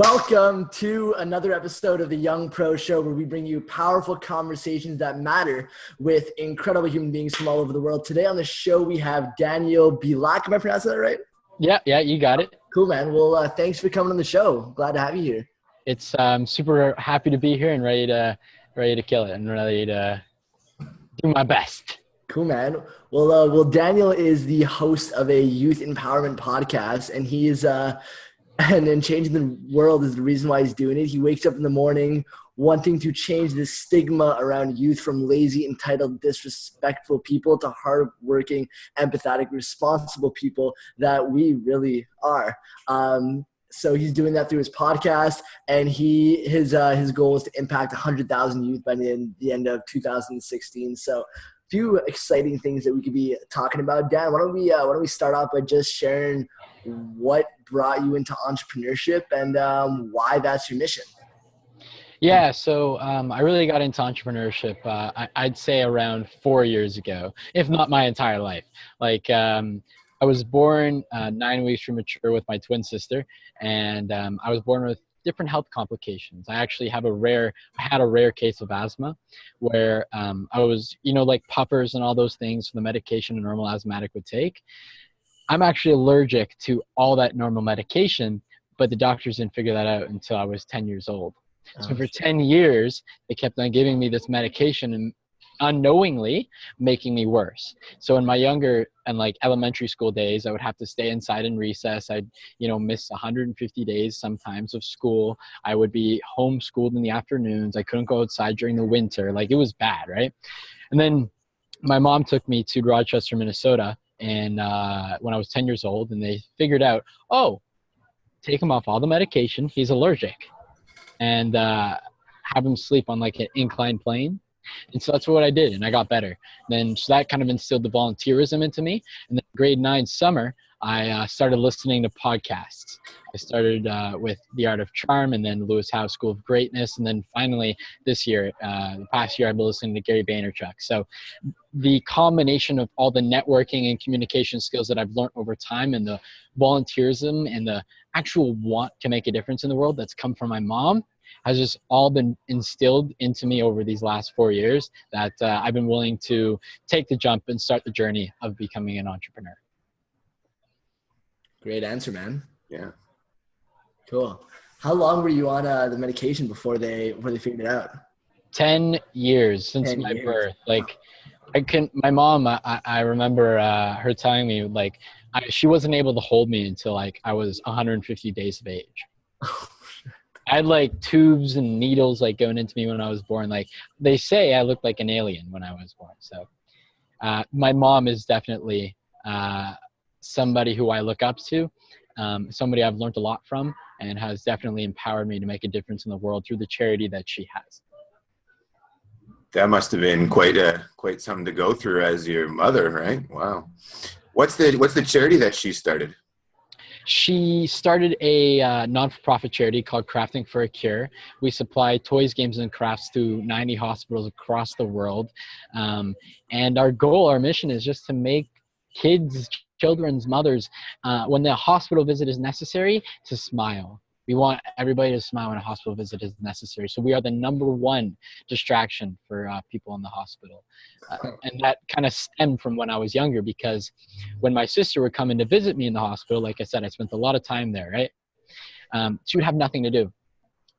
Welcome to another episode of the Young Pro Show, where we bring you powerful conversations that matter with incredible human beings from all over the world. Today on the show, we have Daniel Bielak. Am I pronouncing that right? Yeah, you got it. Cool, man. Well, thanks for coming on the show. Glad to have you here. It's super happy to be here and ready to kill it and ready to do my best. Cool, man. Well, Daniel is the host of a youth empowerment podcast, and he is and then changing the world is the reason why he's doing it. He wakes up in the morning wanting to change the stigma around youth from lazy, entitled, disrespectful people to hardworking, empathetic, responsible people that we really are. So he's doing that through his podcast, and his goal is to impact 100,000 youth by the end of 2016. So few exciting things that we could be talking about. Dan, why don't we start off by just sharing what brought you into entrepreneurship and why that's your mission? Yeah, so I really got into entrepreneurship, I'd say around 4 years ago, if not my entire life. I was born 9 weeks premature with my twin sister, and I was born with different health complications. I actually had a rare case of asthma where I was, like puffers and all those things for the medication a normal asthmatic would take. I'm actually allergic to all that normal medication, but the doctors didn't figure that out until I was 10 years old. So for 10 years, they kept on giving me this medication and unknowingly making me worse. So in my younger and elementary school days, I would have to stay inside in recess. I'd, miss 150 days sometimes of school. I would be homeschooled in the afternoons. I couldn't go outside during the winter. It was bad, right? And then my mom took me to Rochester, Minnesota, and when I was 10 years old, and they figured out, take him off all the medication. He's allergic. And have him sleep on an inclined plane. And so that's what I did, and I got better. So that kind of instilled the volunteerism into me. And then grade 9 summer, I started listening to podcasts. I started with The Art of Charm, and then Lewis Howe School of Greatness. And then finally this year, the past year, I've been listening to Gary Vaynerchuk. So the combination of all the networking and communication skills that I've learned over time, and the volunteerism and the actual want to make a difference in the world that's come from my mom, has just all been instilled into me over these last 4 years that I've been willing to take the jump and start the journey of becoming an entrepreneur. Great answer, man. Yeah. Cool. How long were you on the medication before they figured it out? 10 years since my birth. My mom, I remember her telling me she wasn't able to hold me until I was 150 days of age. I had tubes and needles going into me when I was born. They say I looked like an alien when I was born. So my mom is definitely somebody who I look up to, somebody I've learned a lot from, and has definitely empowered me to make a difference in the world through the charity that she has. That must have been quite something to go through as your mother, right? Wow. What's the charity that she started? She started a non-for-profit charity called Crafting for a Cure. We supply toys, games, and crafts to 90 hospitals across the world. And our mission is just to make kids, children's mothers, when the hospital visit is necessary, to smile. We want everybody to smile when a hospital visit is necessary. So we are the #1 distraction for people in the hospital. And that kind of stemmed from when I was younger, because when my sister would come in to visit me in the hospital, like I said, I spent a lot of time there, right? She would have nothing to do.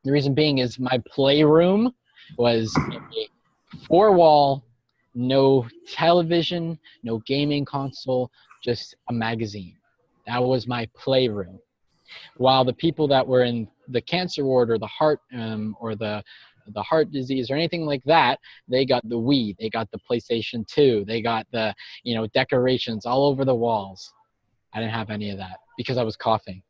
The reason being is my playroom was a 4-wall, no television, no gaming console, just a magazine. That was my playroom. While the people that were in the cancer ward or the heart or the heart disease or anything like that, they got the Wii, they got the PlayStation 2, they got the decorations all over the walls. I didn't have any of that because I was coughing.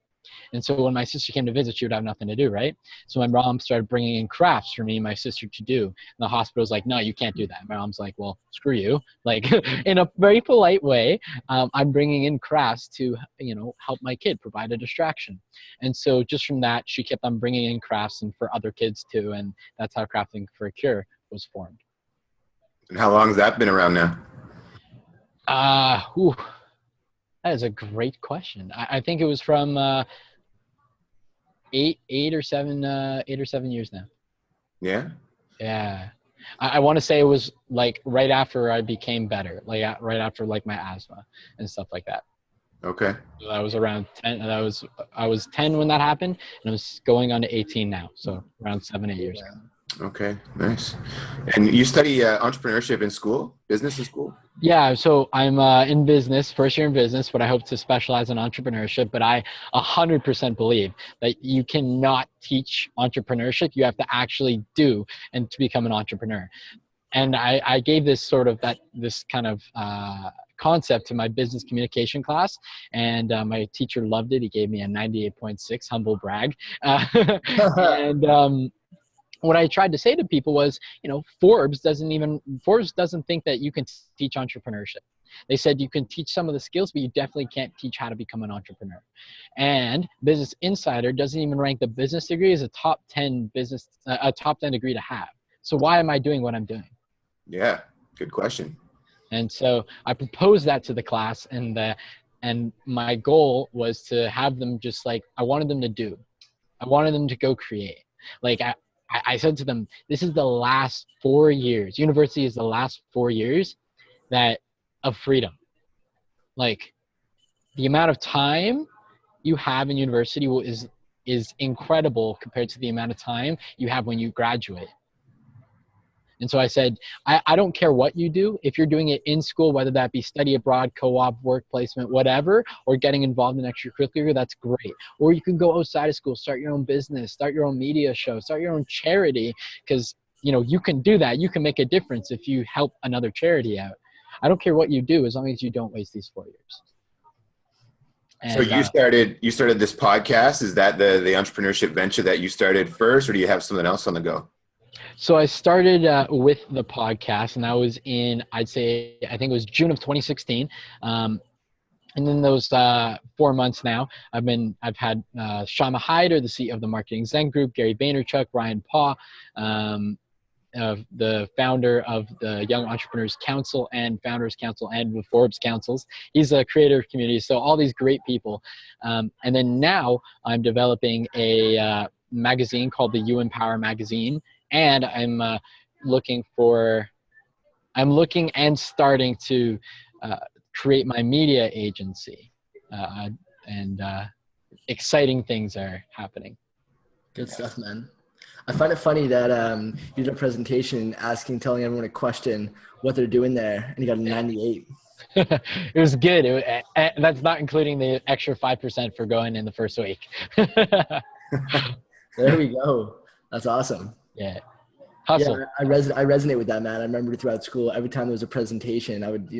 And so when my sister came to visit, she would have nothing to do, right? So my mom started bringing in crafts for me and my sister to do. And the hospital was like, no, you can't do that. My mom's like, well, screw you. In a very polite way, I'm bringing in crafts to, help my kid, provide a distraction. And so just from that, she kept on bringing in crafts and for other kids too. And that's how Crafting for a Cure was formed. And how long has that been around now? That is a great question. I think it was from eight or 7 years now. Yeah. Yeah. I want to say it was like right after I became better, like right after like my asthma and stuff like that. Okay. So that was around 10. I was 10 when that happened, and I was going on to 18 now. So around 7, 8 years ago. Okay, nice. And you study entrepreneurship in school, business in school? Yeah, so I'm in business, first year in business, but I hope to specialize in entrepreneurship. But I 100% believe that you cannot teach entrepreneurship. You have to actually do and to become an entrepreneur. And I gave this sort of this kind of concept to my business communication class, and my teacher loved it. He gave me a 98.6, humble brag. And what I tried to say to people was, Forbes doesn't think that you can teach entrepreneurship. They said you can teach some of the skills, but you definitely can't teach how to become an entrepreneur. And Business Insider doesn't even rank the business degree as a top 10 degree to have. So why am I doing what I'm doing? Yeah, good question. And so I proposed that to the class, and my goal was to have them just like, I wanted them to do. I wanted them to go create. Like I said to them, this is the last 4 years. University is the last 4 years of freedom. Like the amount of time you have in university is incredible compared to the amount of time you have when you graduate. And so I said, I don't care what you do. If you're doing it in school, whether that be study abroad, co-op, work placement, whatever, or getting involved in extracurricular, that's great. Or you can go outside of school, start your own business, start your own media show, start your own charity, because you can do that. You can make a difference if you help another charity out. I don't care what you do as long as you don't waste these 4 years. And, so you started this podcast. Is that the entrepreneurship venture that you started first, or do you have something else on the go? So I started with the podcast, and that was I think it was June of 2016. And then those 4 months now, I've had Shama Hyder, the CEO of the Marketing Zen Group, Gary Vaynerchuk, Ryan Paw, the founder of the Young Entrepreneurs Council and Founders Council and the Forbes Councils. He's a creator of community. So all these great people. And then now I'm developing a magazine called the You Empower Magazine. And I'm looking and starting to create my media agency, and exciting things are happening. Good stuff, man. I find it funny that you did a presentation telling everyone a question, what they're doing there, and you got a 98. It was good. That's not including the extra 5% for going in the first week. There we go. That's awesome. Yeah. Hustle. Yeah, I resonate with that, man. I remember throughout school, every time there was a presentation, I would,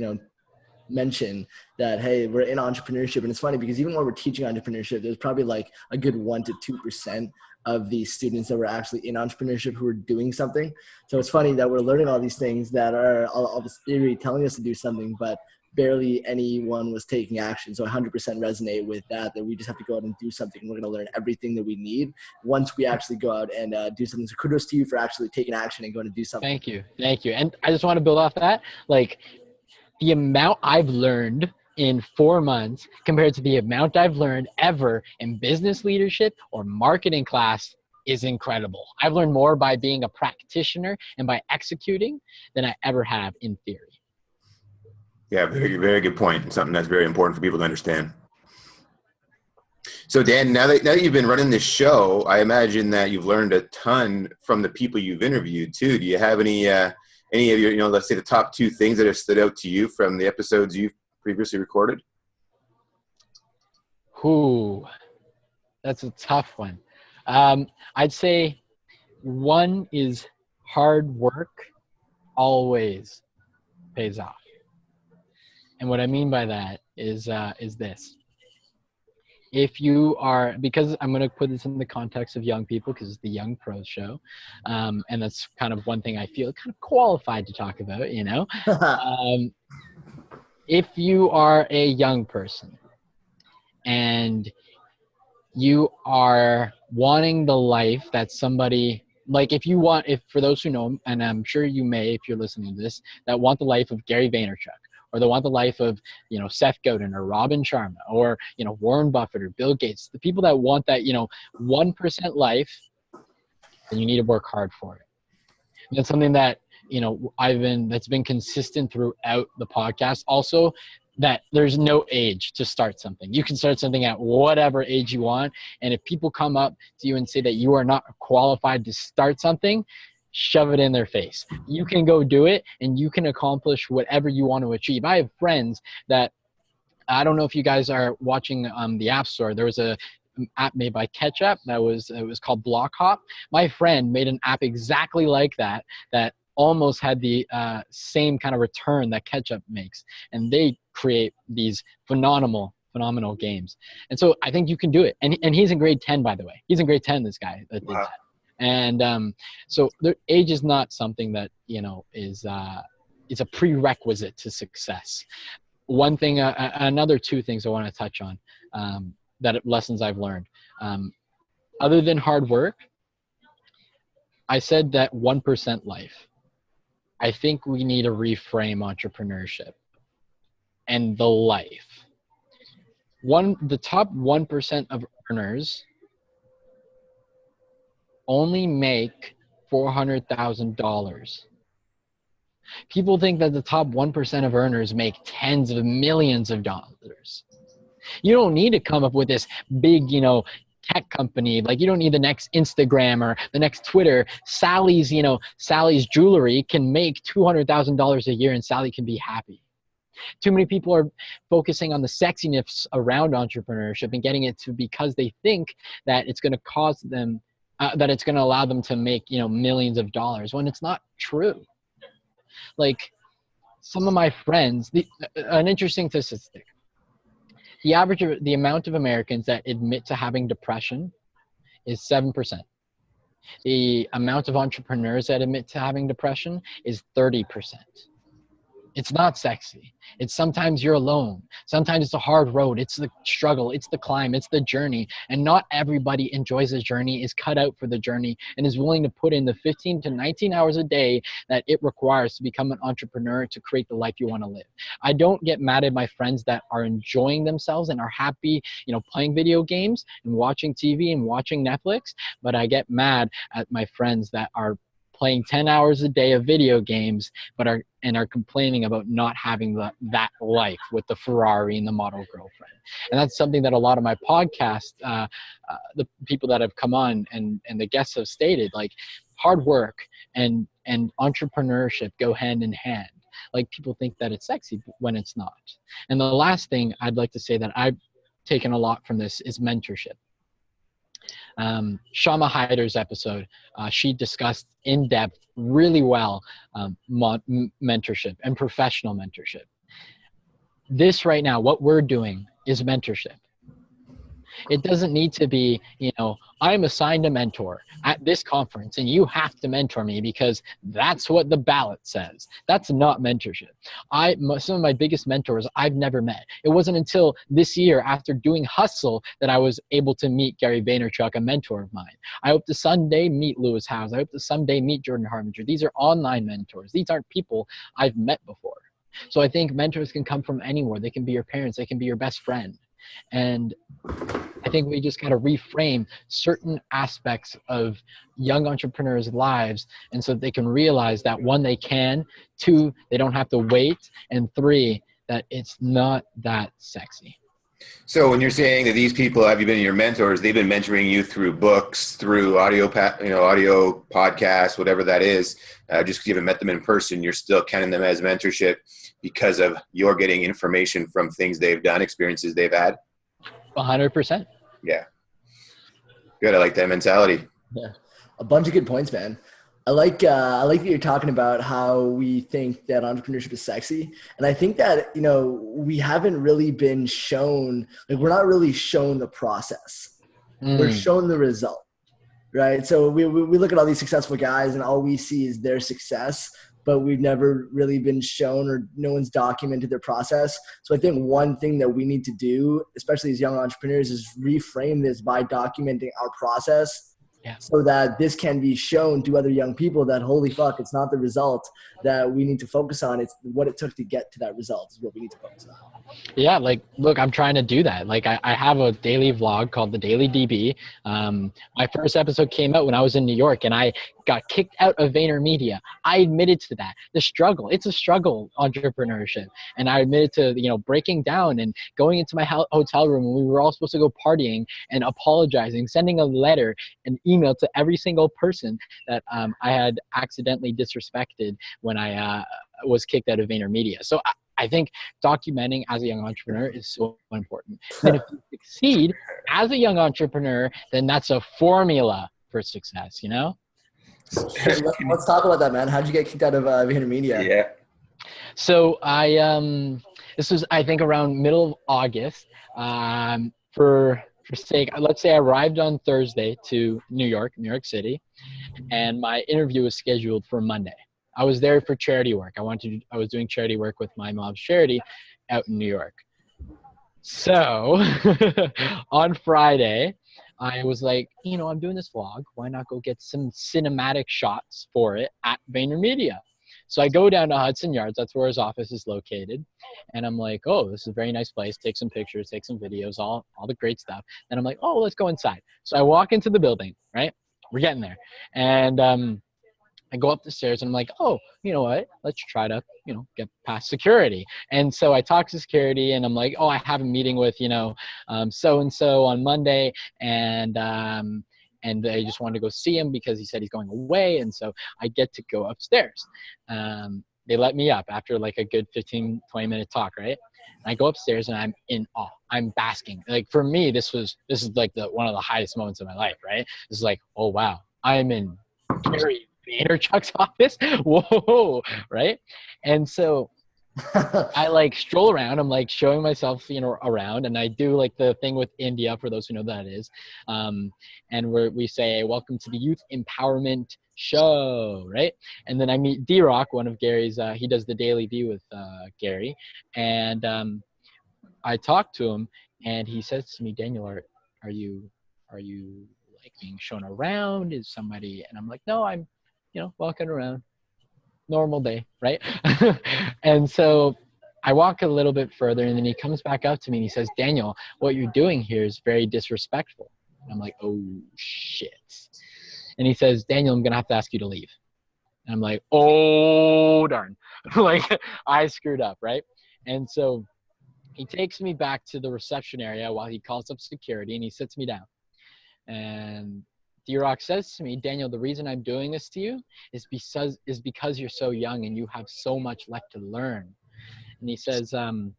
mention that, hey, we're in entrepreneurship. And it's funny because even when we're teaching entrepreneurship, there's probably like a good 1% to 2% of the students that were actually in entrepreneurship who were doing something. So it's funny that we're learning all these things that are all this theory telling us to do something, but barely anyone was taking action. So I 100% resonate with that we just have to go out and do something. We're going to learn everything that we need once we actually go out and do something. So kudos to you for actually taking action and going to do something. Thank you. And I just want to build off that. Like the amount I've learned in 4 months compared to the amount I've learned ever in business leadership or marketing class is incredible. I've learned more by being a practitioner and by executing than I ever have in theory. Yeah, very, very good point. Something that's very important for people to understand. So Dan, now that you've been running this show, I imagine that you've learned a ton from the people you've interviewed too. Do you have any of your, let's say the top 2 things that have stood out to you from the episodes you've previously recorded? Ooh, that's a tough one. I'd say one is hard work always pays off. And what I mean by that is this. If you are, because I'm going to put this in the context of young people because it's the Young Pros show. And that's kind of one thing I feel kind of qualified to talk about, if you are a young person and you are wanting the life that somebody, like if for those who know him, and I'm sure you may if you're listening to this, that want the life of Gary Vaynerchuk, or they want the life of, Seth Godin or Robin Sharma or, Warren Buffett or Bill Gates, the people that want that, 1% life, then you need to work hard for it. And that's something that, that's been consistent throughout the podcast. Also, that there's no age to start something. You can start something at whatever age you want. And if people come up to you and say that you are not qualified to start something, shove it in their face. You can go do it and you can accomplish whatever you want to achieve. I have friends that, I don't know if you guys are watching the App Store. There was a app made by Ketchup it was called Block Hop. My friend made an app exactly like that almost had the same kind of return that Ketchup makes, and they create these phenomenal games. And so I think you can do it. And he's in grade 10, by the way. He's in grade 10, this guy that did that. And so the age is not something that is a prerequisite to success. One thing, another two things I want to touch on, that lessons I've learned. Other than hard work, I said that 1% life. I think we need to reframe entrepreneurship and the life. The top 1% of earners only make $400,000. People think that the top 1% of earners make tens of millions of dollars. You don't need to come up with this big, tech company. Like, you don't need the next Instagram or the next Twitter. Sally's jewelry can make $200,000 a year and Sally can be happy. Too many people are focusing on the sexiness around entrepreneurship and getting it to, because they think that it's going to cause them, that it's going to allow them to make, millions of dollars, when it's not true. Like, some of my friends, an interesting statistic, the amount of Americans that admit to having depression is 7%. The amount of entrepreneurs that admit to having depression is 30%. It's not sexy. It's sometimes you're alone. Sometimes it's a hard road. It's the struggle. It's the climb. It's the journey. And not everybody enjoys the journey, is cut out for the journey, and is willing to put in the 15 to 19 hours a day that it requires to become an entrepreneur, to create the life you want to live. I don't get mad at my friends that are enjoying themselves and are happy, playing video games and watching TV and watching Netflix, but I get mad at my friends that are playing 10 hours a day of video games, but are complaining about not having that life with the Ferrari and the model girlfriend. And that's something that a lot of my podcast, the people that have come on and the guests have stated, like, hard work and entrepreneurship go hand in hand. Like, people think that it's sexy when it's not. And the last thing I'd like to say that I've taken a lot from this is mentorship. Shama Hyder's episode, she discussed in depth, really well, mentorship and professional mentorship. This right now, what we're doing is mentorship. It doesn't need to be, I'm assigned a mentor at this conference and you have to mentor me because that's what the ballot says. That's not mentorship. Some of my biggest mentors I've never met. It wasn't until this year, after doing Hustle, that I was able to meet Gary Vaynerchuk, a mentor of mine. I hope to someday meet Lewis Howes. I hope to someday meet Jordan Harbinger. These are online mentors. These aren't people I've met before. So I think mentors can come from anywhere. They can be your parents. They can be your best friend. And I think we just got to reframe certain aspects of young entrepreneurs' lives, and so they can realize that, one, they can, two, they don't have to wait, and three, that it's not that sexy. So when you're saying that these people have been your mentors, they've been mentoring you through books, through audio podcasts, whatever that is, just because you haven't met them in person, you're still counting them as mentorship because of you're getting information from things they've done, experiences they've had? 100%. Yeah. Good. I like that mentality. Yeah. A bunch of good points, man. I like that you're talking about how we think that entrepreneurship is sexy. And I think that, we haven't really been shown, like, we're not really shown the process. We're shown the result, right? So we look at all these successful guys and all we see is their success, but we've never really been shown, or no one's documented their process. So I think one thing that we need to do, especially as young entrepreneurs, is reframe this by documenting our process Yeah. so that this can be shown to other young people that, holy fuck, it's not the result that we need to focus on. It's what it took to get to that result is what we need to focus on. Yeah, like, look, I'm trying to do that. Like, I have a daily vlog called The Daily DB. My first episode came out when I was in New York, and I got kicked out of VaynerMedia. I admitted to that. The struggle. It's a struggle, entrepreneurship. And I admitted to, breaking down and going into my hotel room when we were all supposed to go partying and apologizing, sending a letter, an email to every single person that I had accidentally disrespected when I was kicked out of VaynerMedia. So I think documenting as a young entrepreneur is so important. And if you succeed as a young entrepreneur, then that's a formula for success, Let's talk about that, man. How'd you get kicked out of VaynerMedia? Yeah. So this was, I think, around middle of August. For sake, let's say I arrived on Thursday to New York City, and my interview was scheduled for Monday. I was there for charity work. I was doing charity work with my mom's charity out in New York. So on Friday, I was like, I'm doing this vlog. Why not go get some cinematic shots for it at VaynerMedia? So I go down to Hudson Yards. That's where his office is located. And I'm like, oh, this is a very nice place. Take some pictures, take some videos, all the great stuff. Then I'm like, oh, let's go inside. So I walk into the building, right? We're getting there. And I go up the stairs and I'm like, oh, you know what? Let's try to, get past security. And so I talk to security and I'm like, oh, I have a meeting with, so-and-so on Monday. And I just wanted to go see him because he said he's going away. And so I get to go upstairs. They let me up after like a good 15, 20-minute talk, right? And I go upstairs and I'm in awe. I'm basking. Like, for me, this is like one of the highest moments of my life, right? This is like, oh, wow, I'm in Gary Vaynerchuk's office. Whoa, right? And so I like stroll around. I'm like showing myself, around, and I do like the thing with India, for those who know that is. And we say, welcome to the Youth Empowerment Show, right? And then I meet D-Rock, one of Gary's, he does the Daily View with Gary. And I talk to him and he says to me, Daniel, are you like being shown around? Is somebody? And I'm like, no, I'm, walking around. Normal day, right? And so I walk a little bit further and then he comes back up to me and he says, Daniel, what you're doing here is very disrespectful. And I'm like, oh shit. And he says, Daniel, I'm gonna have to ask you to leave. And I'm like, oh darn. Like, I screwed up, right? And so he takes me back to the reception area while he calls up security and he sits me down. And D-Rock says to me, Daniel, the reason I'm doing this to you is because you're so young and you have so much left to learn. And he says, and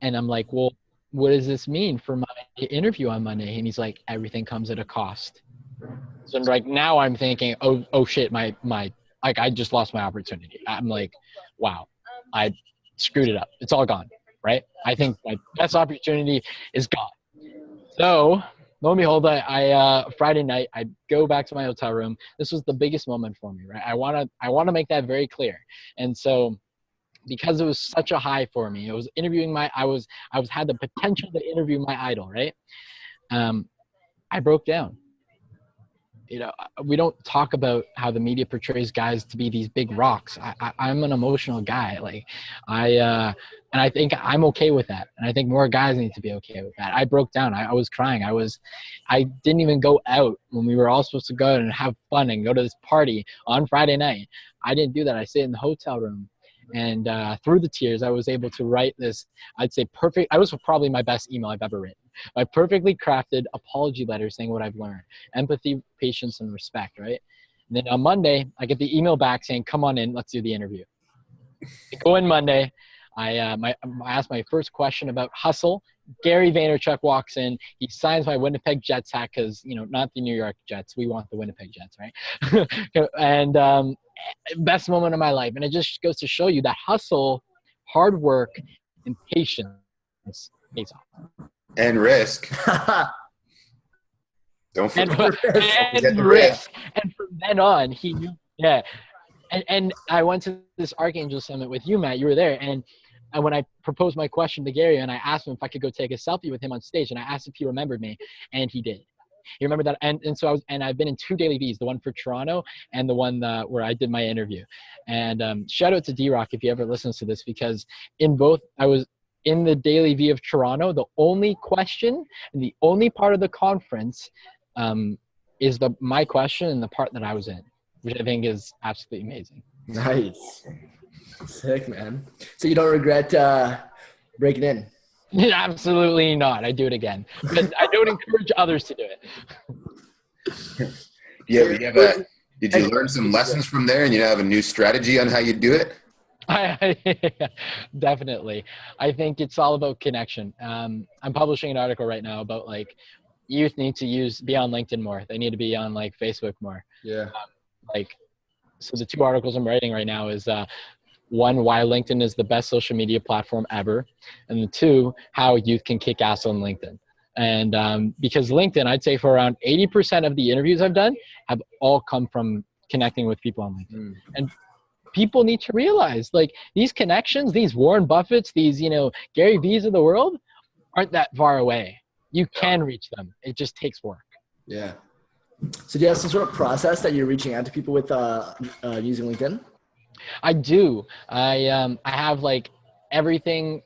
I'm like, well, what does this mean for my interview on Monday? And he's like, everything comes at a cost. So like now I'm thinking, oh shit, my like I just lost my opportunity. I'm like, wow, I screwed it up. It's all gone, right? I think my best opportunity is gone. So lo and behold, I Friday night, I go back to my hotel room. This was the biggest moment for me, right? I want to make that very clear. And so, because it was such a high for me, it was interviewing I had the potential to interview my idol, right? I broke down. We don't talk about how the media portrays guys to be these big rocks. I'm an emotional guy. Like, and I think I'm okay with that. And I think more guys need to be okay with that. I broke down. I was crying. I didn't even go out when we were all supposed to go and have fun and go to this party on Friday night. I didn't do that. I stayed in the hotel room. And through the tears, I was able to write this, I'd say perfect. I was probably my best email I've ever written. My perfectly crafted apology letter saying what I've learned. Empathy, patience, and respect, right? And then on Monday, I get the email back saying, come on in, let's do the interview. I go in Monday. I asked my first question about hustle. Gary Vaynerchuk walks in. He signs my Winnipeg Jets hat because, not the New York Jets. We want the Winnipeg Jets, right? And best moment of my life. And it just goes to show you that hustle, hard work, and patience pays off. And risk. Don't forget and risk. And from then on, he knew. Yeah. And I went to this Archangel Summit with you, Matt. You were there. And when I proposed my question to Gary and I asked him if I could go take a selfie with him on stage, and I asked if he remembered me, and he did. You remember that? And so I've been in 2 Daily V's, the one for Toronto and the one where I did my interview. And shout out to D-Rock if he ever listens to this, because in both, I was in the Daily V of Toronto. The only question and the only part of the conference is my question and the part that I was in, which I think is absolutely amazing. Nice. Sick, man. So you don't regret breaking in? Absolutely not. I do it again, but I don't encourage others to do it. Yeah, did you learn some lessons from there, and you have a new strategy on how you do it? Definitely. I think it's all about connection. I'm publishing an article right now about like youth need to be on LinkedIn more. They need to be on like Facebook more. Yeah. So the 2 articles I'm writing right now is one, why LinkedIn is the best social media platform ever, and the 2, how youth can kick ass on LinkedIn. And because LinkedIn, I'd say for around 80% of the interviews I've done have all come from connecting with people on LinkedIn. And people need to realize, like, these connections, these Warren Buffetts, these, Gary V's of the world aren't that far away. You can reach them. It just takes work. Yeah. So do you have some sort of process that you're reaching out to people with using LinkedIn? I do. I have like everything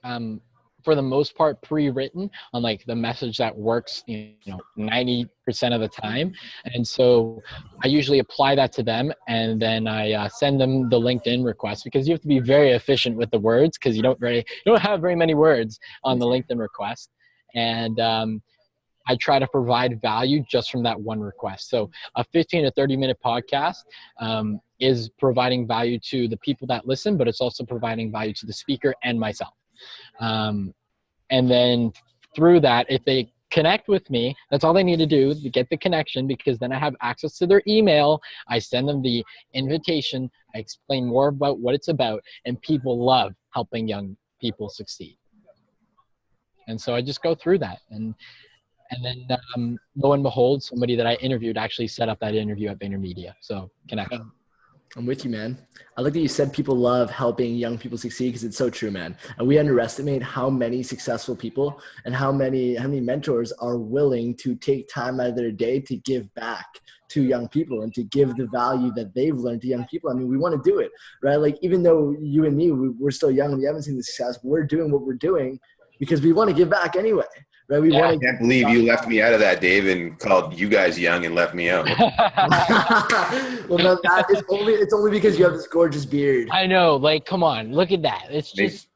for the most part pre-written on like the message that works 90% of the time, and so I usually apply that to them, and then I send them the LinkedIn request, because you have to be very efficient with the words, because you don't have very many words on the LinkedIn request. And I try to provide value just from that one request. So a 15 to 30 minute podcast is providing value to the people that listen, but it's also providing value to the speaker and myself. And then through that, if they connect with me, that's all they need to do to get the connection, because then I have access to their email. I send them the invitation. I explain more about what it's about, and people love helping young people succeed. And so I just go through that. And then lo and behold, somebody that I interviewed actually set up that interview at VaynerMedia. So connection. I'm with you, man. I like that you said people love helping young people succeed, because it's so true, man. And we underestimate how many successful people and how many mentors are willing to take time out of their day to give back to young people and to give the value that they've learned to young people. I mean, we want to do it, right? Like, even though you and me, we're still young and we haven't seen the success, we're doing what we're doing because we want to give back anyway. Right? I can't believe you left me out of that, Dave, and called you guys young and left me out. Well, no, it's only because you have this gorgeous beard. I know. Like, come on, look at that. It's just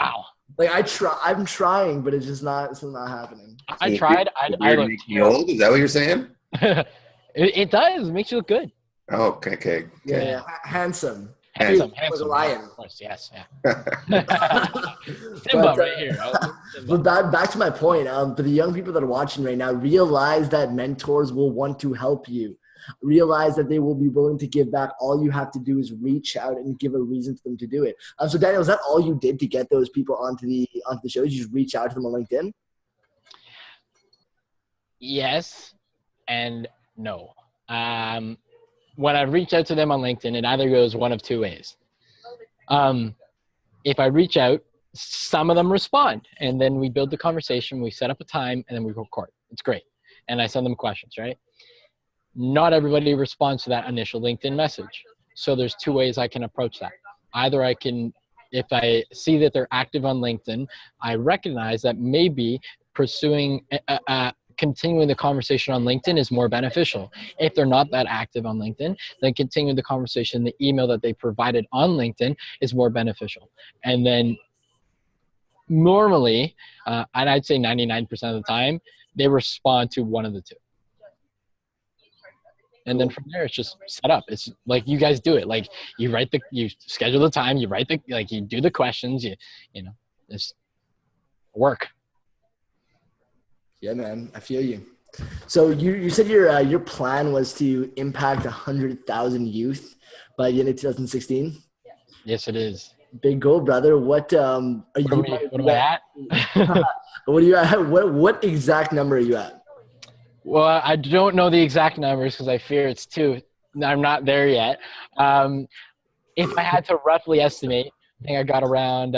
wow. Like, I'm trying, but it's just not. It's not happening. I tried. I look old. Is that what you're saying? It does. It makes you look good. Oh, okay. Yeah. Handsome. Handsome. Like a lion. Of course, yes. Yeah. Simba right here. But back to my point. For the young people that are watching right now, realize that mentors will want to help you. Realize that they will be willing to give back. All you have to do is reach out and give a reason for them to do it. So Daniel, is that all you did to get those people onto the shows? You just reach out to them on LinkedIn? Yes and no. When I reach out to them on LinkedIn, it either goes one of 2 ways. If I reach out, some of them respond, and then we build the conversation, we set up a time, and then we record. It's great. And I send them questions, right? Not everybody responds to that initial LinkedIn message. So there's 2 ways I can approach that. Either I can, if I see that they're active on LinkedIn, I recognize that maybe pursuing continuing the conversation on LinkedIn is more beneficial. If they're not that active on LinkedIn, then continuing the conversation, the email that they provided on LinkedIn is more beneficial. And then normally, and I'd say 99% of the time, they respond to one of the 2. And then from there, it's just set up. It's like you guys do it. Like you schedule the time, you do the questions, it's work. Yeah, man, I feel you. So you said your plan was to impact 100,000 youth by the end of 2016? Yes, it is. Big goal, brother. What am I at? What are you at? What exact number are you at? Well, I don't know the exact numbers because I fear it's 2. I'm not there yet. If I had to roughly estimate, I think I got around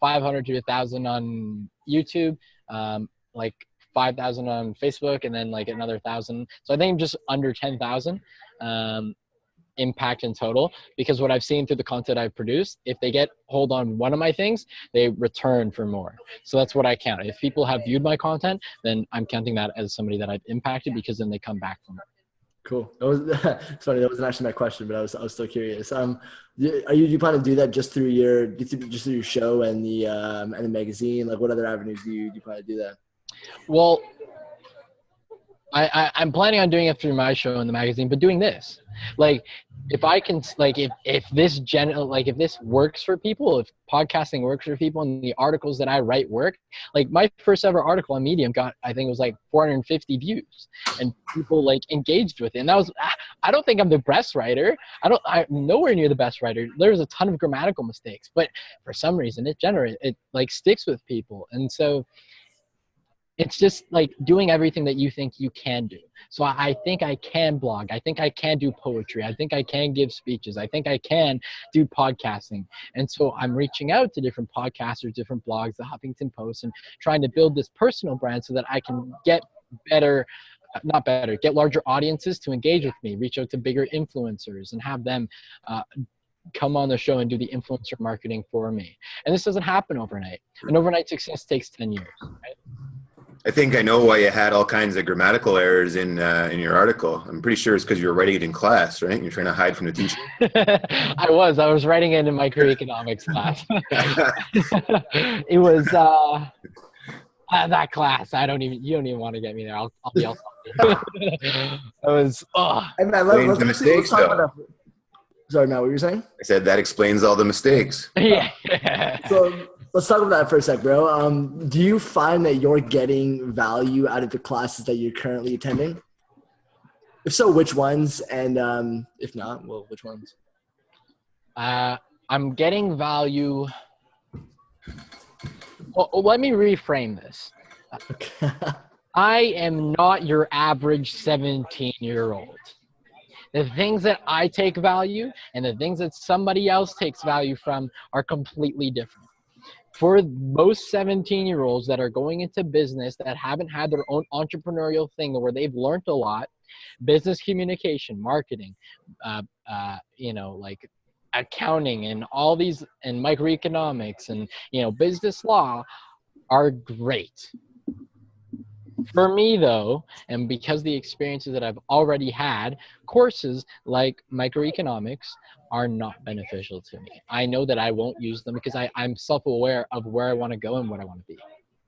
500 to 1,000 on YouTube, like 5,000 on Facebook, and then like another 1,000. So I think I'm just under 10,000 impact in total, because what I've seen through the content I've produced, if they get hold on one of my things, they return for more. So that's what I count. If people have viewed my content, then I'm counting that as somebody that I've impacted, because then they come back for more. Cool. That was sorry, that wasn't actually my question, but I was still curious. You plan to do that just through your show and the magazine? Like, what other avenues do you plan to do that? Well, I'm planning on doing it through my show and the magazine, but doing this, like, if I can, like, if this works for people, if podcasting works for people and the articles that I write work, like my first ever article on Medium got, I think it was like 450 views, and people like engaged with it. And that was, I don't think I'm the best writer. I'm nowhere near the best writer. There's a ton of grammatical mistakes, but for some reason it like sticks with people. And so it's just like doing everything that you think you can do. So I think I can blog. I think I can do poetry. I think I can give speeches. I think I can do podcasting. And so I'm reaching out to different podcasters, different blogs, the Huffington Post, and trying to build this personal brand so that I can get get larger audiences to engage with me, reach out to bigger influencers and have them come on the show and do the influencer marketing for me. And this doesn't happen overnight. And overnight success takes 10 years, right? I think I know why you had all kinds of grammatical errors in your article. I'm pretty sure it's because you were writing it in class, right? You're trying to hide from the teacher. I was writing it in my microeconomics class. It was that class. You don't even want to get me there. I'll be all it was. Explains the mistakes, though. Sorry, Matt, what were you saying? I said that explains all the mistakes. Yeah. So let's talk about that for a sec, bro. Do you find that you're getting value out of the classes that you're currently attending? If so, which ones? And if not, well, which ones? I'm getting value. Well, let me reframe this. Okay. I am not your average 17-year-old. The things that I take value and the things that somebody else takes value from are completely different. For most 17-year-olds that are going into business that haven't had their own entrepreneurial thing where they've learned a lot, business communication, marketing, like accounting and all these, and microeconomics and, business law are great. For me, though, and because the experiences that I've already had, courses like microeconomics are not beneficial to me. I know that I won't use them because I'm self-aware of where I want to go and what I want to be.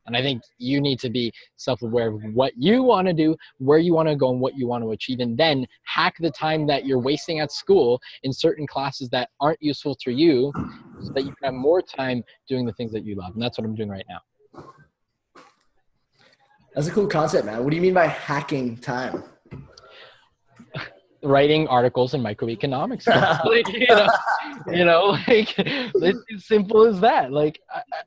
And I think you need to be self-aware of what you want to do, where you want to go, and what you want to achieve, and then hack the time that you're wasting at school in certain classes that aren't useful to you so that you can have more time doing the things that you love. And that's what I'm doing right now. That's a cool concept, man. What do you mean by hacking time? Writing articles in microeconomics. It's as simple as that.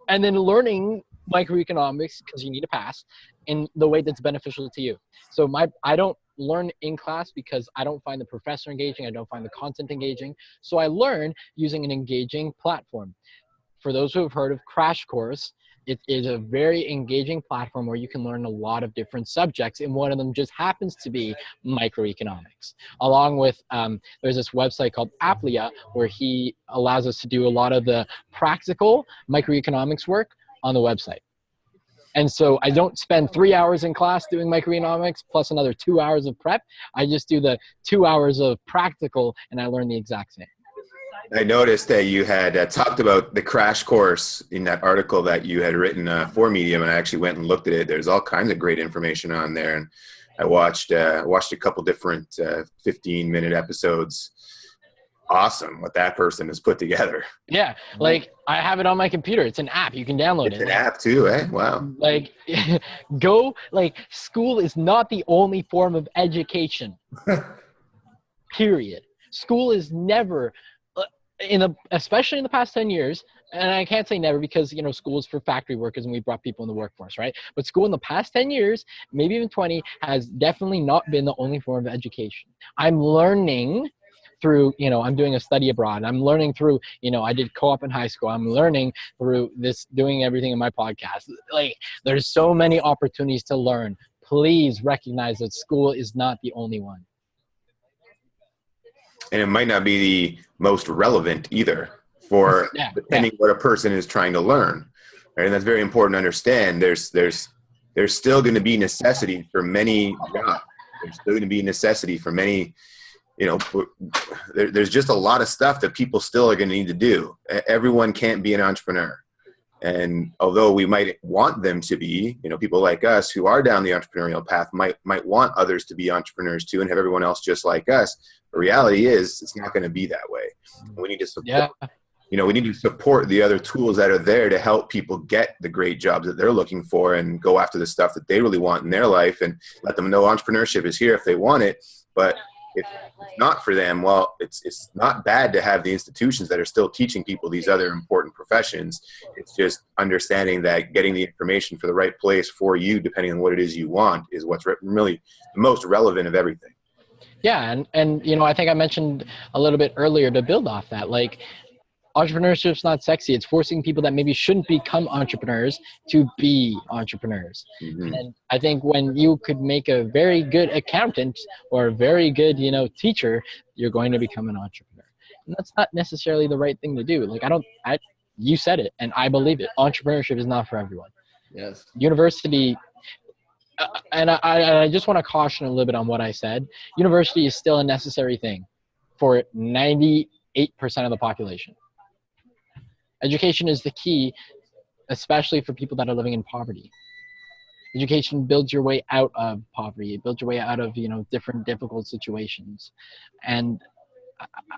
And then learning microeconomics because you need to pass in the way that's beneficial to you. So I don't learn in class because I don't find the professor engaging. I don't find the content engaging. So I learn using an engaging platform. For those who have heard of Crash Course, it is a very engaging platform where you can learn a lot of different subjects, and one of them just happens to be microeconomics. Along with, there's this website called Applia where he allows us to do a lot of the practical microeconomics work on the website. And so I don't spend 3 hours in class doing microeconomics plus another 2 hours of prep. I just do the 2 hours of practical and I learn the exact same. I noticed that you had talked about the crash course in that article that you had written for Medium, and I actually went and looked at it. There's all kinds of great information on there, and I watched a couple different 15-minute episodes. Awesome what that person has put together. Yeah, like I have it on my computer. It's an app. You can download it. It's an app too, eh? Wow. School is not the only form of education. Period. School is never... especially in the past 10 years, and I can't say never because, school is for factory workers and we brought people in the workforce, right? But school in the past 10 years, maybe even 20, has definitely not been the only form of education. I'm learning through, I'm doing a study abroad. I'm learning through, I did co-op in high school. I'm learning through this, doing everything in my podcast. Like, there's so many opportunities to learn. Please recognize that school is not the only one. And it might not be the most relevant either for depending what a person is trying to learn. Right? And that's very important to understand. There's still going to be necessity for many jobs. There's still going to be necessity for many, there's just a lot of stuff that people still are going to need to do. Everyone can't be an entrepreneur. And although we might want them to be, people like us who are down the entrepreneurial path might want others to be entrepreneurs too and have everyone else just like us. The reality is it's not going to be that way. We need to support, we need to support the other tools that are there to help people get the great jobs that they're looking for and go after the stuff that they really want in their life, and let them know entrepreneurship is here if they want it. But if it's not for them, well, it's not bad to have the institutions that are still teaching people these other important professions. It's just understanding that getting the information for the right place for you, depending on what it is you want, is what's really the most relevant of everything. Yeah, and I think I mentioned a little bit earlier to build off that, like, entrepreneurship's not sexy. It's forcing people that maybe shouldn't become entrepreneurs to be entrepreneurs. Mm-hmm. And I think when you could make a very good accountant or a very good, teacher, you're going to become an entrepreneur. And that's not necessarily the right thing to do. Like, you said it, and I believe it. Entrepreneurship is not for everyone. Yes. University, and I just want to caution a little bit on what I said. University is still a necessary thing for 98% of the population. Education is the key, especially for people that are living in poverty. Education builds your way out of poverty. It builds your way out of, different difficult situations. And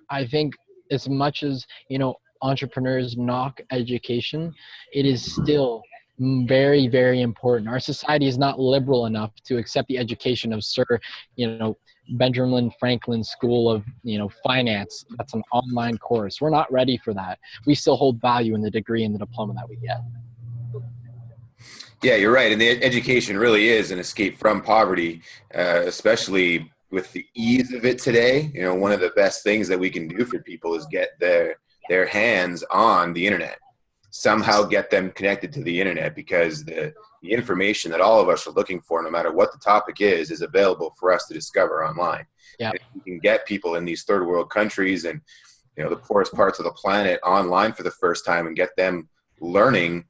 I think as much as, entrepreneurs knock education, it is still very, very important. Our society is not liberal enough to accept the education of Sir, Benjamin Franklin School of, Finance. That's an online course. We're not ready for that. We still hold value in the degree and the diploma that we get. Yeah, you're right. And the education really is an escape from poverty, especially with the ease of it today. One of the best things that we can do for people is get their hands on the internet. Somehow get them connected to the internet, because the information that all of us are looking for, no matter what the topic is available for us to discover online. Yeah. And if we can get people in these third world countries and, the poorest parts of the planet online for the first time and get them learning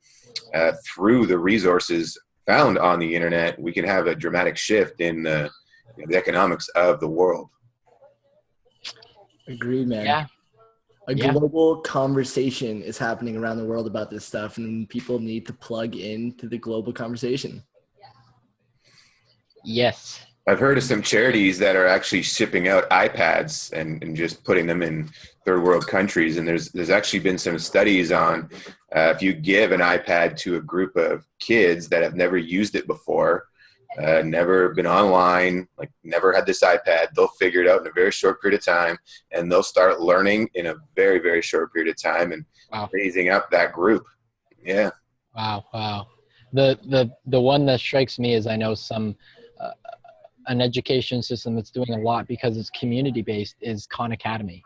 through the resources found on the internet, we can have a dramatic shift in the economics of the world. Agreed, man. Yeah. A global conversation is happening around the world about this stuff, and people need to plug into the global conversation. Yes. I've heard of some charities that are actually shipping out iPads and just putting them in third world countries. And there's actually been some studies on if you give an iPad to a group of kids that have never used it before, never been online, like never had this iPad, they'll figure it out in a very short period of time, and they'll start learning in a very, very short period of time and raising up that group. Yeah. Wow. The one that strikes me is I know an education system that's doing a lot because it's community based is Khan Academy.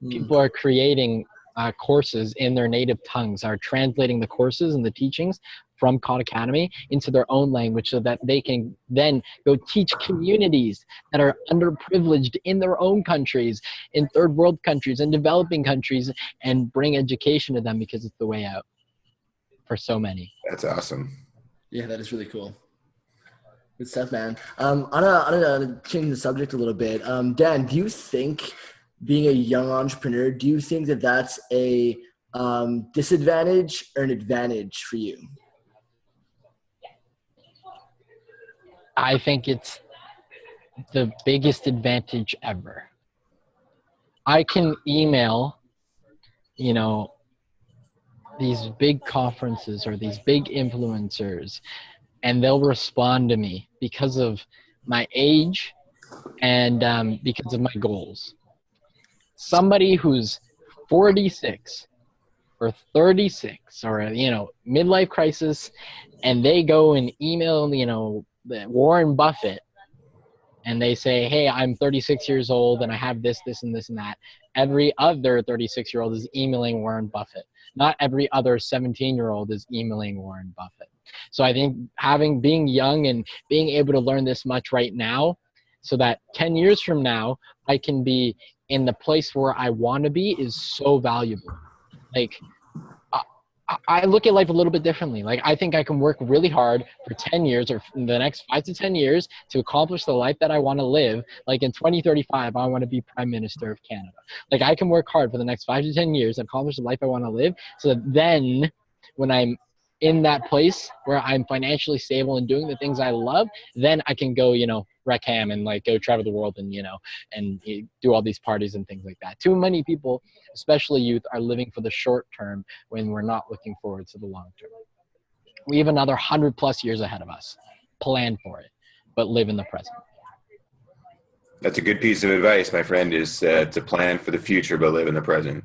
People are creating courses in their native tongues, are translating the courses and the teachings from Khan Academy into their own language so that they can then go teach communities that are underprivileged in their own countries, in third world countries and developing countries, and bring education to them, because it's the way out for so many. That's awesome. Yeah, that is really cool. Good stuff, man. I'm gonna change the subject a little bit. Dan, do you think being a young entrepreneur, do you think that that's a disadvantage or an advantage for you? I think it's the biggest advantage ever. I can email, these big conferences or these big influencers, and they'll respond to me because of my age and because of my goals. Somebody who's 46 or 36 or, midlife crisis, and they go and email, Warren Buffett, and they say, hey, I'm 36 years old and I have this, this, and this and that, every other 36-year-old is emailing Warren Buffett. Not every other 17-year-old is emailing Warren Buffett. So I think being young and being able to learn this much right now, so that 10 years from now, I can be in the place where I want to be, is so valuable. Like, I look at life a little bit differently. Like, I think I can work really hard for 10 years or the next 5 to 10 years to accomplish the life that I want to live. Like in 2035, I want to be Prime Minister of Canada. Like, I can work hard for the next 5 to 10 years and accomplish the life I want to live, so that then when I'm in that place where I'm financially stable and doing the things I love, then I can go, wreck ham and like go travel the world and, and do all these parties and things like that. Too many people, especially youth, are living for the short term when we're not looking forward to the long term. We have another 100+ years ahead of us. Plan for it, but live in the present. That's a good piece of advice, my friend, is to plan for the future, but live in the present.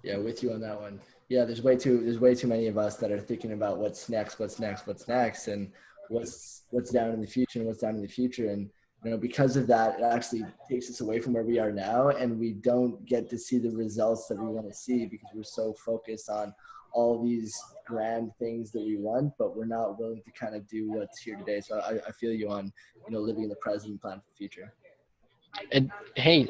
Yeah, with you on that one. Yeah, there's way too many of us that are thinking about what's next, and what's down in the future, and because of that, it actually takes us away from where we are now, and we don't get to see the results that we want to see because we're so focused on all these grand things that we want, but we're not willing to kind of do what's here today. So I feel you on living in the present and plan for the future. And hey,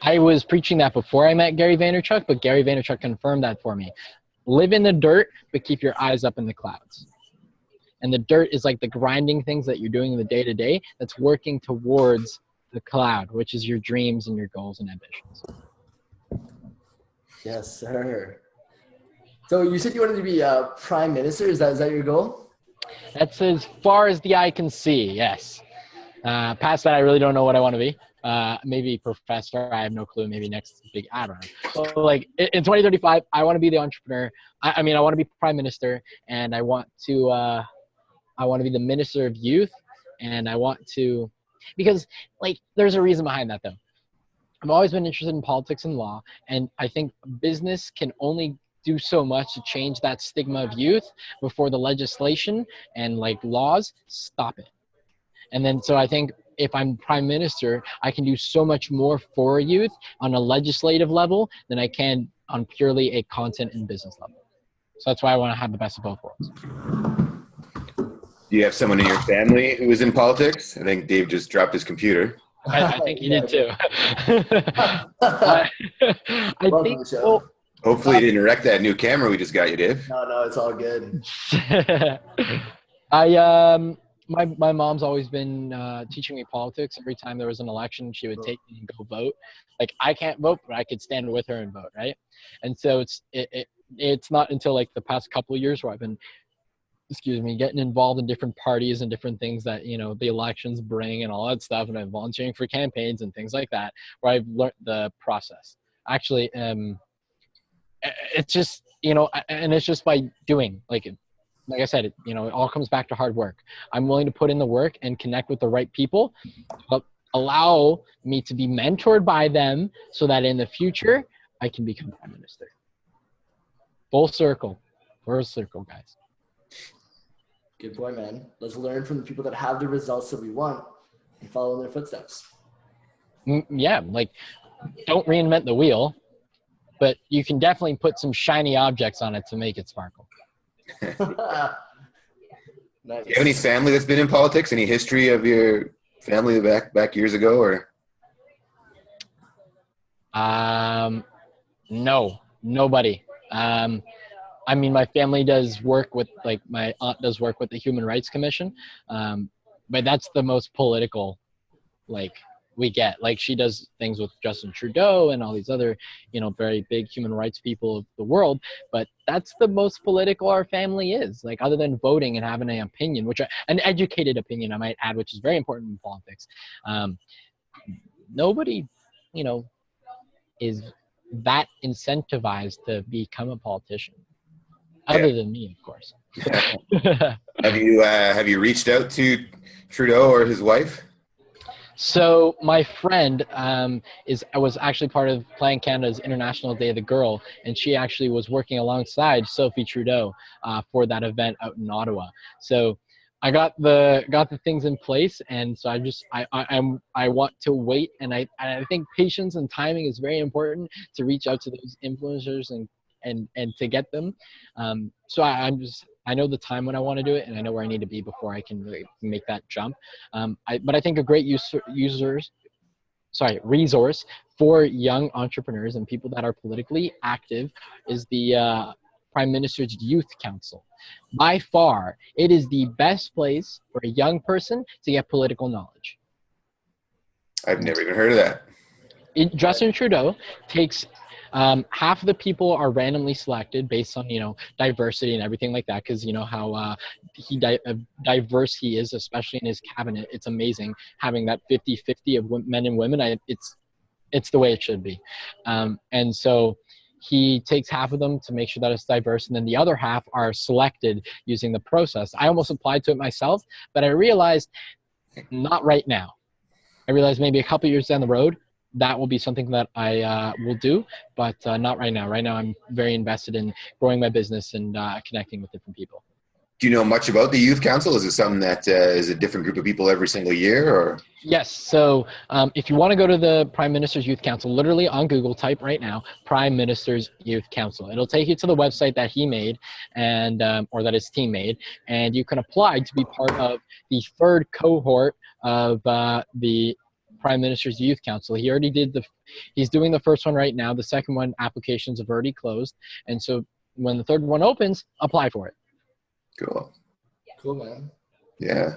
I was preaching that before I met Gary Vaynerchuk, but Gary Vaynerchuk confirmed that for me. Live in the dirt, but keep your eyes up in the clouds. And the dirt is like the grinding things that you're doing in the day-to-day that's working towards the cloud, which is your dreams and your goals and ambitions. Yes, sir. So you said you wanted to be Prime Minister. Is that your goal? That's as far as the eye can see, yes. Past that, I really don't know what I want to be. Maybe professor, I have no clue. Maybe next big, I don't know. So like in 2035, I want to be the entrepreneur. I want to be Prime Minister, and I want to be the Minister of Youth, and I want to, because like there's a reason behind that though. I've always been interested in politics and law, and I think business can only do so much to change that stigma of youth before the legislation and like laws stop it. And then, so I think if I'm Prime Minister, I can do so much more for youth on a legislative level than I can on purely a content and business level. So that's why I want to have the best of both worlds. Do you have someone in your family who is in politics? I think Dave just dropped his computer. I think he did too. I think so. Hopefully you didn't wreck that new camera we just got you, Dave. No, it's all good. My mom's always been teaching me politics. Every time there was an election, she would take me and go vote. Like, I can't vote, but I could stand with her and vote, right? And so it's not until like the past couple of years where I've been, getting involved in different parties and different things that, the elections bring and all that stuff, and I'm volunteering for campaigns and things like that, where I've learned the process. Actually, it's just, and it's just by doing, like I said, it all comes back to hard work. I'm willing to put in the work and connect with the right people, but allow me to be mentored by them so that in the future I can become Prime Minister. Full circle, guys. Good boy, man. Let's learn from the people that have the results that we want and follow in their footsteps. Yeah, like, don't reinvent the wheel, but you can definitely put some shiny objects on it to make it sparkle. Nice. Do you have any family that's been in politics? Any history of your family back years ago, or? No, nobody. My family does work with, like, my aunt does work with the Human Rights Commission, but that's the most political, like, we get. Like, she does things with Justin Trudeau and all these other, very big human rights people of the world, but that's the most political our family is. Like, other than voting and having an opinion, an educated opinion, I might add, which is very important in politics. Nobody, is that incentivized to become a politician, other than me, of course. Have you reached out to Trudeau or his wife? So my friend was actually part of Plan Canada's International Day of the Girl, and she actually was working alongside Sophie Trudeau for that event out in Ottawa. So I got the things in place, and so I want to wait, and I think patience and timing is very important to reach out to those influencers and to get them. So I know the time when I want to do it, and I know where I need to be before I can really make that jump. But I think a great resource for young entrepreneurs and people that are politically active is the Prime Minister's Youth Council. By far, it is the best place for a young person to get political knowledge. I've never even heard of that. Justin Trudeau takes half of the people are randomly selected based on, diversity and everything like that, because you know how diverse he is, especially in his cabinet. It's amazing having that 50-50 of men and women. It's the way it should be. And so he takes half of them to make sure that it's diverse, and then the other half are selected using the process. I almost applied to it myself, but I realized not right now. I realized maybe a couple years down the road, that will be something that I will do, but not right now. Right now, I'm very invested in growing my business and connecting with different people. Do you know much about the Youth Council? Is it something that is a different group of people every single year, or? Yes. So if you want to go to the Prime Minister's Youth Council, literally on Google, type right now, Prime Minister's Youth Council. It'll take you to the website that he made and or that his team made, and you can apply to be part of the third cohort of the Prime Minister's Youth Council. He already did he's doing the first one right now. The second one, applications have already closed. And so when the third one opens, apply for it. Cool, man. Yeah.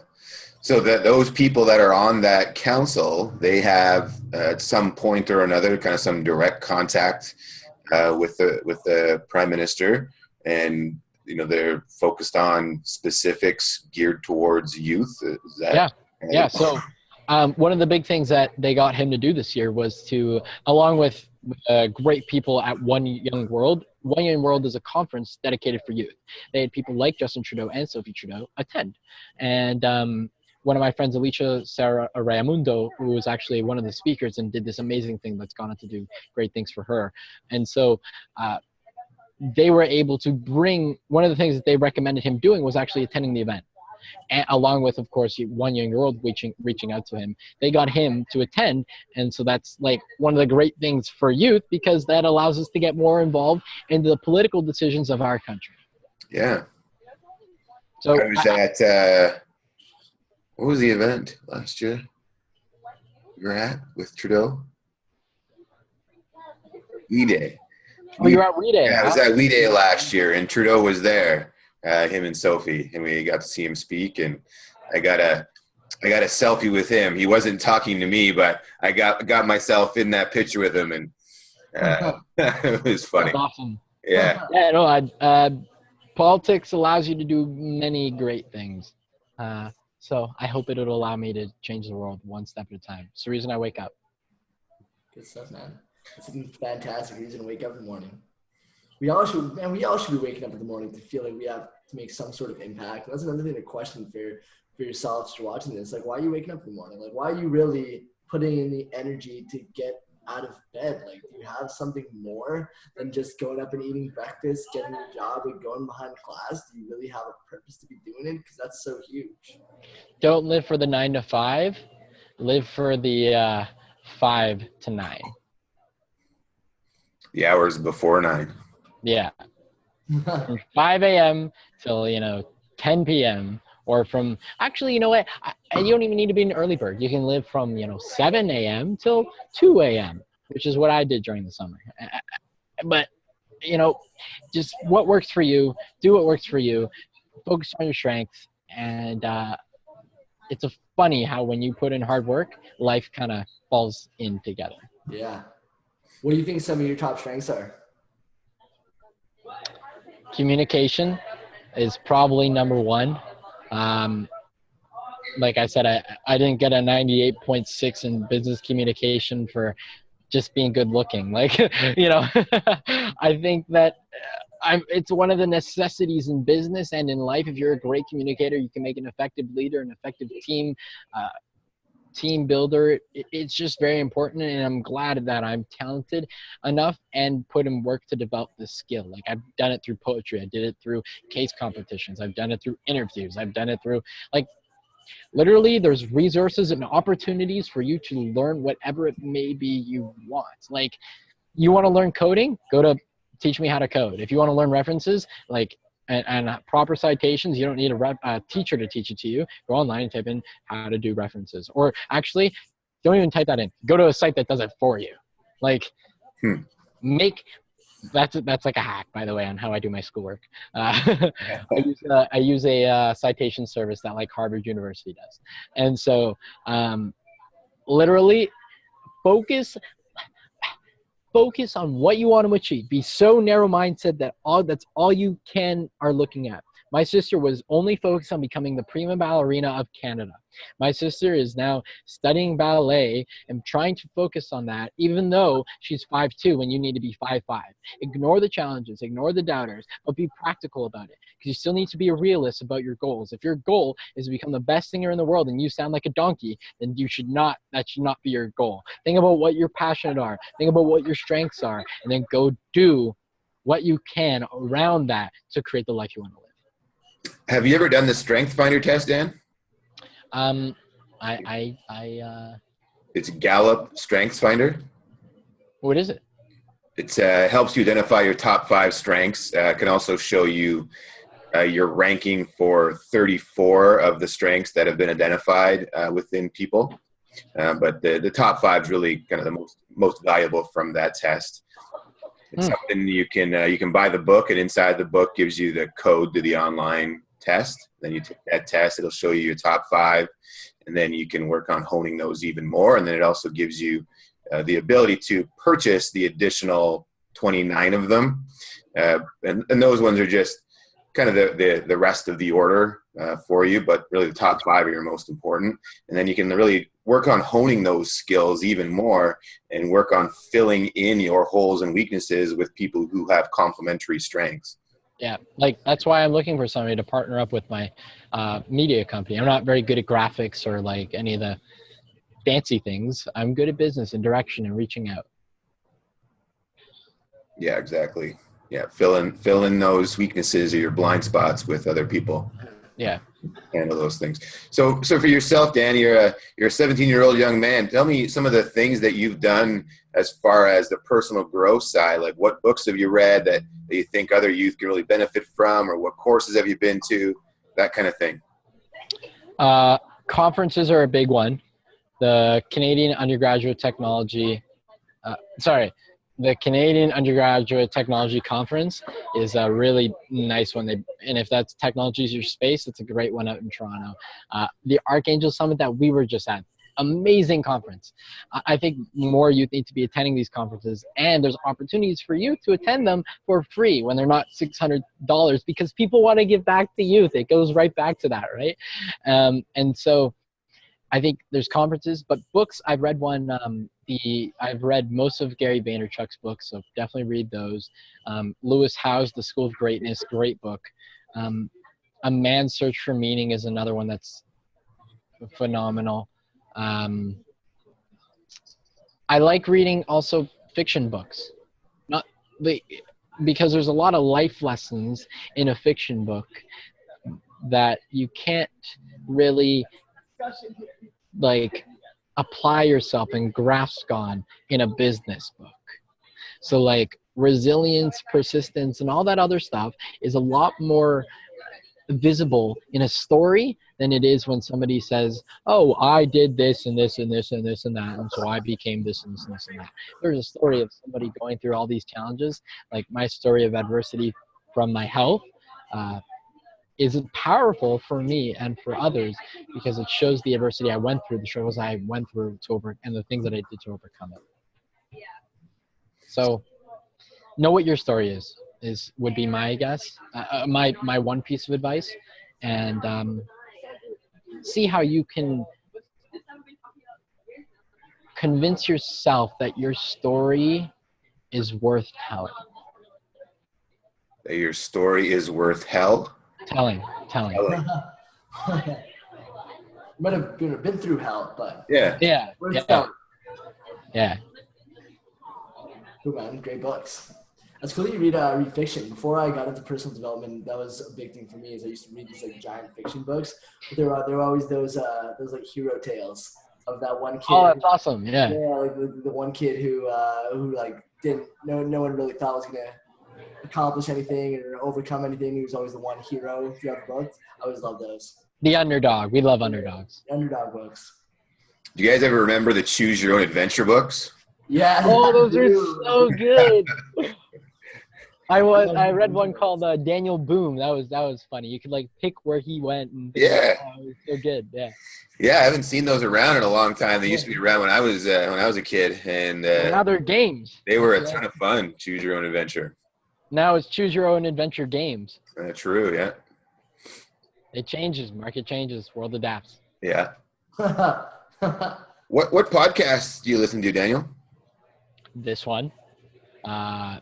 So that those people that are on that council, they have at some point or another kind of some direct contact with the Prime Minister, and they're focused on specifics geared towards youth. Is that right? Yeah. So one of the big things that they got him to do this year was to, along with great people at One Young World is a conference dedicated for youth. They had people like Justin Trudeau and Sophie Trudeau attend. And one of my friends, Alicia Sarah Arayamundo, who was actually one of the speakers and did this amazing thing that's gone on to do great things for her. And so they were able to bring, one of the things that they recommended him doing was actually attending the event. And along with, of course, One Young World reaching out to him. They got him to attend, and so that's like one of the great things for youth, because that allows us to get more involved in the political decisions of our country. Yeah. So I was at, what was the event last year you were at with Trudeau? We Day. Oh, you were at We Day. Yeah, I was at We Day last year, and Trudeau was there. Him and Sophie, and we got to see him speak, and I got a selfie with him. He wasn't talking to me, but I got myself in that picture with him, and it was funny. That's awesome. Yeah. Yeah. No, politics allows you to do many great things. So I hope it'll allow me to change the world one step at a time. It's the reason I wake up. Good stuff, man. It's a fantastic reason to wake up in the morning. We all should be waking up in the morning to feel like we have to make some sort of impact. That's another thing to question for yourselves who are watching this. Like, why are you waking up in the morning? Like, why are you really putting in the energy to get out of bed? Like, do you have something more than just going up and eating breakfast, getting a job, and going behind class? Do you really have a purpose to be doing it? Because that's so huge. Don't live for the 9 to 5. Live for the 5 to 9. The hours before 9. Yeah. From 5 a.m. till, 10 p.m. Or from, actually, you know what? You don't even need to be an early bird. You can live from, 7 a.m. till 2 a.m., which is what I did during the summer. But, just what works for you. Do what works for you. Focus on your strengths. And it's funny how when you put in hard work, life kind of falls in together. Yeah. What do you think some of your top strengths are? Communication is probably number one. Like I said, I didn't get a 98.6 in business communication for just being good looking. Like, I think that it's one of the necessities in business and in life. If you're a great communicator, you can make an effective leader, an effective team. team builder. It's just very important, and I'm glad that I'm talented enough and put in work to develop this skill. Like, I've done it through poetry, I did it through case competitions, I've done it through interviews, I've done it through, like, literally there's resources and opportunities for you to learn whatever it may be you want. Like, you want to learn coding, go to Teach Me How to Code. If you want to learn references, like, and proper citations, you don't need a teacher to teach it to you. Go online and type in how to do references. Or actually, don't even type that in. Go to a site that does it for you. Like, that's like a hack, by the way, on how I do my schoolwork. I use a citation service that, like, Harvard University does. And so literally focus on what you want to achieve. Be so narrow mindset that that's all you are looking at. My sister was only focused on becoming the prima ballerina of Canada. My sister is now studying ballet and trying to focus on that, even though she's 5'2" when you need to be 5'5". Ignore the challenges, ignore the doubters, but be practical about it, because you still need to be a realist about your goals. If your goal is to become the best singer in the world and you sound like a donkey, then that should not be your goal. Think about what you're passionate are. Think about what your strengths are, and then go do what you can around that to create the life you want to live. Have you ever done the Strength Finder test, Dan? It's Gallup Strengths Finder. What is it? It helps you identify your top 5 strengths. Can also show you your ranking for 34 of the strengths that have been identified within people. But the top 5 is really kind of the most valuable from that test. It's something you can buy the book, and inside the book gives you the code to the online test. Then you take that test, it'll show you your top 5, and then you can work on honing those even more. And then it also gives you the ability to purchase the additional 29 of them. And those ones are just kind of the rest of the order for you, but really the top 5 are your most important. And then you can really work on honing those skills even more and work on filling in your holes and weaknesses with people who have complementary strengths. Yeah, like, that's why I'm looking for somebody to partner up with my media company. I'm not very good at graphics or, like, any of the fancy things. I'm good at business and direction and reaching out. Yeah, exactly. Yeah, fill in those weaknesses or your blind spots with other people. Yeah. Handle those things. So for yourself, Dan, you're a 17-year-old young man. Tell me some of the things that you've done as far as the personal growth side. Like, what books have you read that you think other youth can really benefit from, or what courses have you been to, that kind of thing? Conferences are a big one. The Canadian Undergraduate Technology Conference is a really nice one. And if that's technology is your space, it's a great one out in Toronto. The Archangel Summit that we were just at, amazing conference. I think more youth need to be attending these conferences, and there's opportunities for you to attend them for free when they're not $600, because people want to give back to youth. It goes right back to that, right? And so I think there's conferences, but books, I've read I've read most of Gary Vaynerchuk's books, so definitely read those. Lewis Howes, The School of Greatness, great book. A Man's Search for Meaning is another one that's phenomenal. I like reading also fiction books, because there's a lot of life lessons in a fiction book that you can't really, like, apply yourself and grasp on in a business book. So, like, resilience, persistence, and all that other stuff is a lot more visible in a story than it is when somebody says, oh, I did this and this and this and this and that, and so I became this and this and this and that. There's a story of somebody going through all these challenges. Like, my story of adversity from my health is powerful for me and for others, because it shows the adversity I went through, the struggles I went through and the things that I did to overcome it. So know what your story would be my guess, my one piece of advice, and see how you can convince yourself that your story is worth telling. That your story is worth telling. Telling. Might have been through hell, but Yeah. Cool, man. Great books. That's cool that you read fiction. Before I got into personal development, that was a big thing for me. Is I used to read these like giant fiction books, but there were always those like hero tales of that one kid. Oh, that's awesome. Yeah. Yeah, like the one kid who like didn't no one really thought was gonna accomplish anything or overcome anything. He was always the one hero throughout the book. I always loved those. The underdog. We love underdogs. The underdog books. Do you guys ever remember the Choose Your Own Adventure books? Yeah. Oh, those are so good. I read one called Daniel Boom. That was funny. You could like pick where he went. And it was so good. Yeah. Yeah, I haven't seen those around in a long time. They used to be around when I was a kid, and now they're games. They were a ton of fun. Choose Your Own Adventure. Now it's Choose Your Own Adventure games. True. Yeah. It changes. Market changes. World adapts. Yeah. What podcasts do you listen to, Daniel? This one.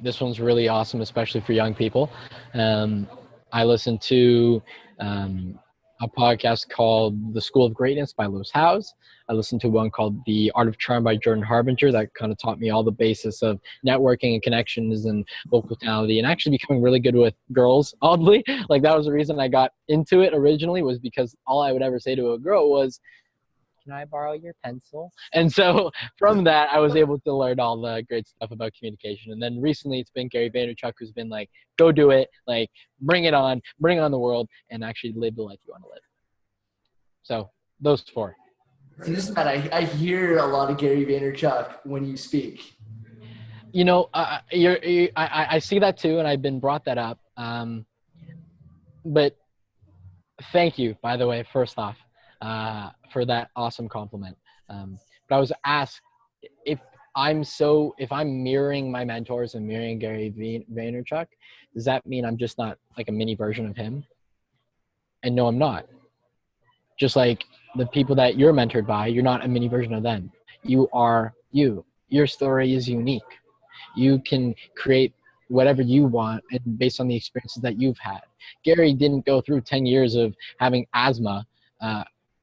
This one's really awesome, especially for young people. I listen to a podcast called The School of Greatness by Lewis Howes. I listened to one called The Art of Charm by Jordan Harbinger that kind of taught me all the basis of networking and connections and vocality and actually becoming really good with girls, oddly. Like that was the reason I got into it originally, was because all I would ever say to a girl was, "Can I borrow your pencil?" And so from that, I was able to learn all the great stuff about communication. And then recently it's been Gary Vaynerchuk who's been like, go do it, like bring it on the world and actually live the life you want to live. So those four. See, this is bad. I hear a lot of Gary Vaynerchuk when you speak. You know, I see that too, and I've been brought that up. But thank you, by the way, first off, for that awesome compliment. But I was asked if I'm mirroring my mentors and mirroring Gary Vaynerchuk, does that mean I'm just not like a mini version of him? And no, I'm not. Just like the people that you're mentored by, you're not a mini version of them. You are you. Your story is unique. You can create whatever you want and based on the experiences that you've had. Gary didn't go through 10 years of having asthma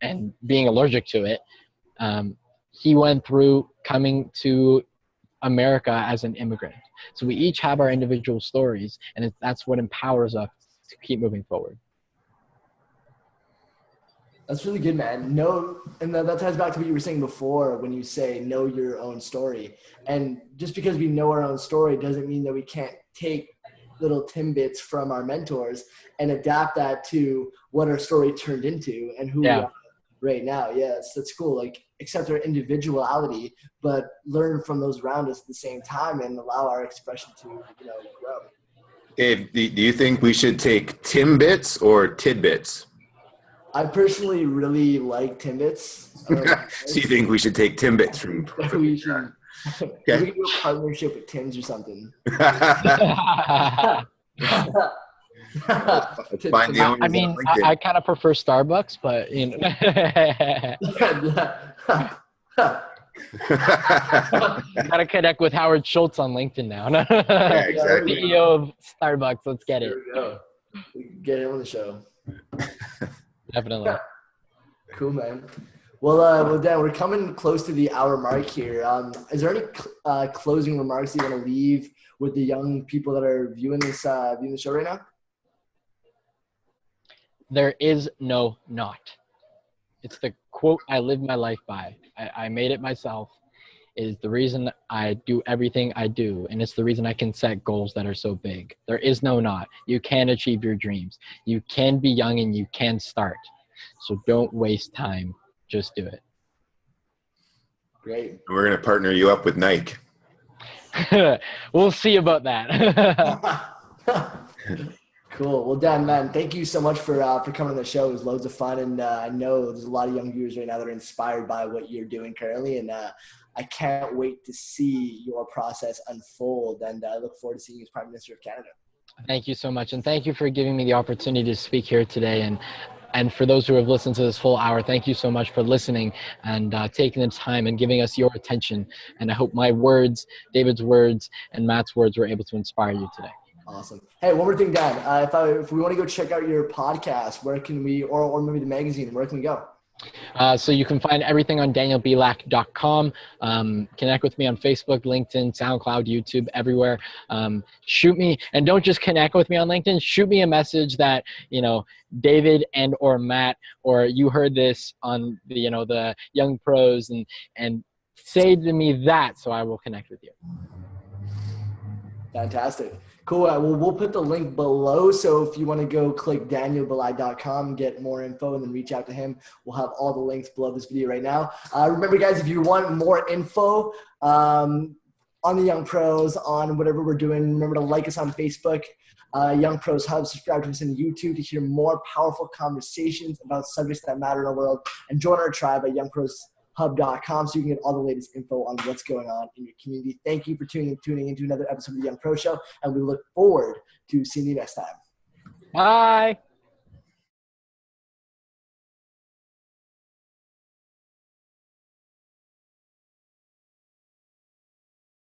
and being allergic to it. He went through coming to America as an immigrant. So we each have our individual stories, and that's what empowers us to keep moving forward. That's really good, man. And that ties back to what you were saying before when you say know your own story. And just because we know our own story doesn't mean that we can't take little tidbits from our mentors and adapt that to what our story turned into and who we are right now. Yeah, that's cool. Like accept our individuality, but learn from those around us at the same time and allow our expression to, grow. Dave, do you think we should take Timbits or Tidbits? I personally really like Timbits. So you think we should take Timbits from we should. Okay. We can do a partnership with Tim's or something. I kind of prefer Starbucks, but gotta connect with Howard Schultz on LinkedIn now. Yeah, exactly. CEO of Starbucks. Let's get it. There we go. Get him on the show. Definitely. Cool, man. Well, Dan, we're coming close to the hour mark here. Is there any closing remarks you want to leave with the young people that are viewing the show right now? There is no not. It's the quote I live my life by. I made it myself. It is the reason I do everything I do, and it's the reason I can set goals that are so big. There is no not. You can achieve your dreams. You can be young and you can start. So don't waste time. Just do it. Great. We're going to partner you up with Nike. We'll see about that. Cool. Well, Dan, man, thank you so much for coming on the show. It was loads of fun, and I know there's a lot of young viewers right now that are inspired by what you're doing currently, and I can't wait to see your process unfold, and I look forward to seeing you as Prime Minister of Canada. Thank you so much, and thank you for giving me the opportunity to speak here today, and for those who have listened to this full hour, thank you so much for listening and taking the time and giving us your attention, and I hope my words, David's words, and Matt's words were able to inspire you today. Awesome. Hey, one more thing, Dan. If we want to go check out your podcast, where can we, or maybe the magazine, where can we go? So you can find everything on danielbielak.com. Connect with me on Facebook, LinkedIn, SoundCloud, YouTube, everywhere. Shoot me, and don't just connect with me on LinkedIn. Shoot me a message that, David and or Matt, or you heard this on the Young Pros, and say to me that, so I will connect with you. Fantastic. Cool. Well, we'll put the link below. So if you want to go click danielbielak.com, get more info, and then reach out to him, we'll have all the links below this video right now. Remember, guys, if you want more info on the Young Pros, on whatever we're doing, remember to like us on Facebook, Young Pros Hub, subscribe to us on YouTube to hear more powerful conversations about subjects that matter in our world, and join our tribe at youngproshub.com so you can get all the latest info on what's going on in your community. Thank you for tuning into another episode of the Young Pro Show, and we look forward to seeing you next time. Bye.